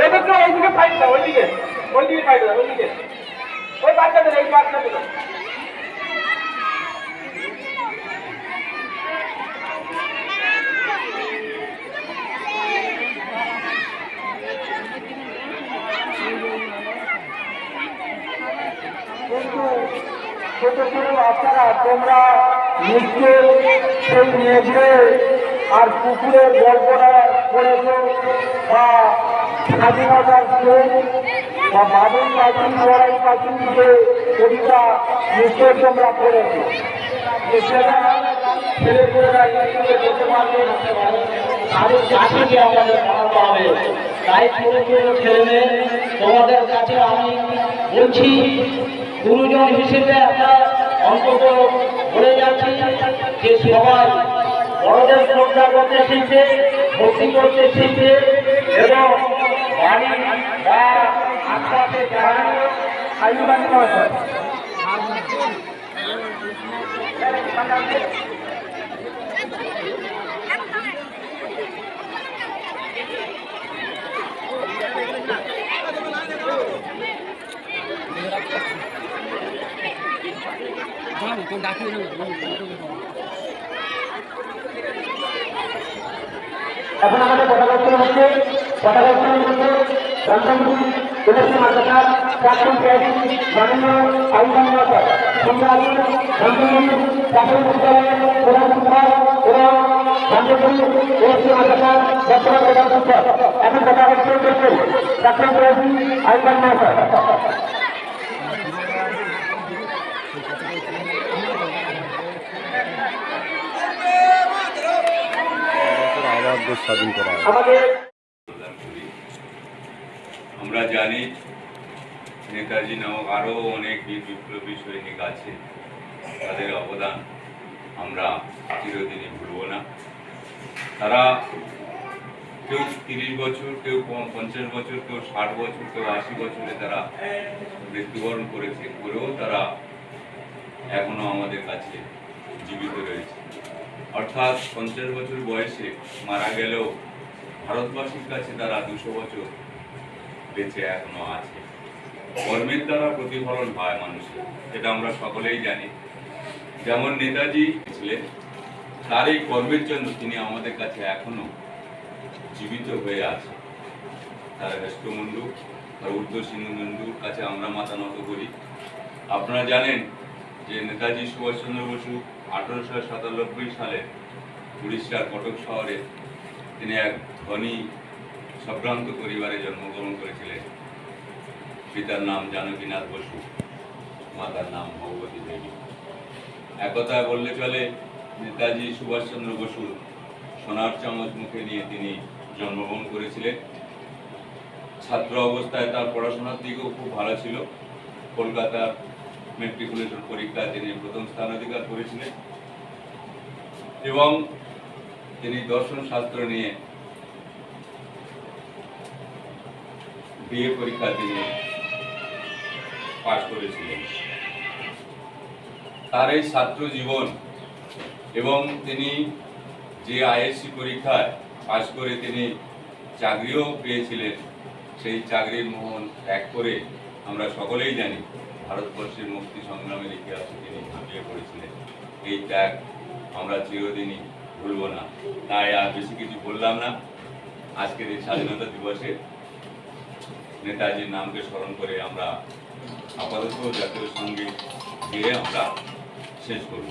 এদিকে ওইদিকে ফাইট দাও, ওইদিকে ফাইট দাও, ওইদিকে ওই বাচ্চাদের, এই বাচ্চাদের কিন্তু ছোট ছোট বাচ্চারা তোমরা নিশ্চয় সেই মেঘে আর পুকুরের গল্পটা করেছ বা স্বাধীনতার প্রেম বা বাবুল পাখি লড়াই পাখি যে কবিতা নিশ্চয় তোমরা পড়েছ। সেটা ছেলেপুলেরা করতে পারবে, তাদের কাছে গিয়ে আমাদের জানাতে হবে। তাই ছোট ছোট ছেলে তোমাদের কাছে আমি বলছি, গুরুজন হিসেবে আমরা অন্তত বলে যাচ্ছি যে সবাই বড়দের শ্রদ্ধা করতে শিখবে, ভক্তি করতে শিখবে এবং বাড়ি বা আশপাশে যারা আয়ুবাণী হয় এখন আমাদের পতাকার্ষণ হচ্ছে। পতাকার্ষণের মধ্যে রামচন্দ্রপুর তুলসী মাদ্রাসা প্রাক্তন প্রাথমিক মাননীয় আইন সম্রাট রামচন্দ্রপুর প্রাথমিক বিদ্যালয়ের প্রধান শিক্ষক এবং রামচন্দ্রপুর তুলসী মাদ্রাসা বর্তমান প্রধান শিক্ষক এখন পতাকার্ষণ করছেন প্রাক্তন প্রাথমিক আইন স্বাধীন করা আমরা জানি নেতাজি নামক আরো অনেক বীর বিপ্লবী সৈনিক আছে, তাদের অবদান আমরা চিরদিনই ভুলব না। তারা কেউ 30 বছর, কেউ 50 বছর, কেউ 60 বছর, কেউ 80 বছরে তারা মৃত্যুবরণ করেছে, করেও তারা এখনো আমাদের কাছে জীবিত রয়েছে। অর্থাৎ 50 বছর বয়সে মারা গেলেও ভারতবাসীর কাছে তারা 200 বছর বেঁচে এখনো আছে। কর্মের দ্বারা প্রতিফলন হয় মানুষের, এটা আমরা সকলেই জানি। যেমন নেতাজি ছিলেন, তার এই কর্মের জন্য তিনি আমাদের কাছে এখনো জীবিত হয়ে আছে। তার হেষ্টমুন্ডু, তার ঊর্ধ্ব সিন্ধুমুন্ডুর কাছে আমরা মাথা নত করি। আপনারা জানেন যে নেতাজি সুভাষচন্দ্র বসু 1897 সালে উড়িষ্যার কটক শহরে তিনি এক ধনী সম্ভ্রান্ত পরিবারে জন্মগ্রহণ করেছিলেন। পিতার নাম জানকীনাথ বসু, মাতার নাম ভগবতী দেবী। একথায় বললে চলে, নেতাজি সুভাষচন্দ্র বসু সোনার চামচ মুখে নিয়ে তিনি জন্মগ্রহণ করেছিলেন। ছাত্র অবস্থায় তার পড়াশোনার দিকেও খুব ভালো ছিল। কলকাতার মেট্রিকুলেশন পরীক্ষায় তিনি প্রথম স্থান অধিকার করেছিলেন এবং তিনি দর্শন শাস্ত্র নিয়ে বিএ পরীক্ষা তিনি পাশ করেছিলেন। তার এই ছাত্র জীবন এবং তিনি যে আইএসসি পরীক্ষায় পাশ করে তিনি চাকরিও পেয়েছিলেন, সেই চাকরির মোহন ত্যাগ করে আমরা সকলেই জানি ভারতবর্ষের মুক্তি সংগ্রামের ইতিহাসে তিনি ঝাঁপিয়ে পড়েছিলেন। এই ত্যাগ আমরা চিরদিনই ভুলব না। তাই আর বেশি কিছু বললাম না। আজকের এই স্বাধীনতা দিবসে নেতাজির নামকে স্মরণ করে আমরা আপাতত জাতীয় সঙ্গীত গেয়ে আমরা শেষ করব।